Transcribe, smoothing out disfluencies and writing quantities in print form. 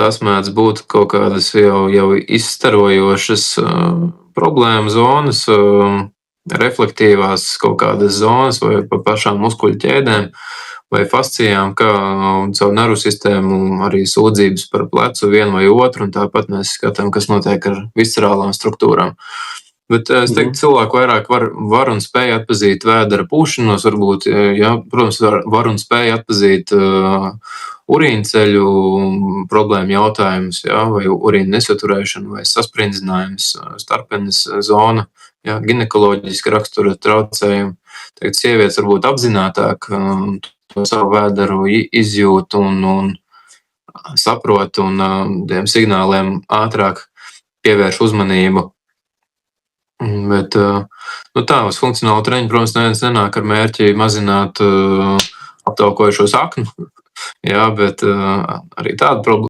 tās mēdz būt kaut kādas jau izstarojošas problēmu zonas, reflektīvās kaut kādas zonas vai pa pašām muskuļu ķēdēm vai fascijām, kā caur nervu sistēmu arī sūdzības par plecu vienu vai otru, un tāpat mēs skatām, kas notiek ar viscerālām struktūrām. Bet es teiktu, cilvēku vairāk var un spēj atpazīt vēdera pūšanos, varbūt, jā, protams, var un spēj atpazīt urīnceļu problēmu jautājumus, jā, vai urīna nesaturēšanu, vai sasprindzinājumus, starpenes zona, jā, ginekoloģiska rakstura traucējumi. Teikt, sievietes varbūt apzinātāk to savu vēderu izjūt un saprot un tiem signāliem ātrāk pievērš uzmanību. Bet tā, uz funkcionālu treniņu, protams, neviens nenāk ar mērķi mazināt aptaukojošo saknu, jā, bet arī tāda problēma.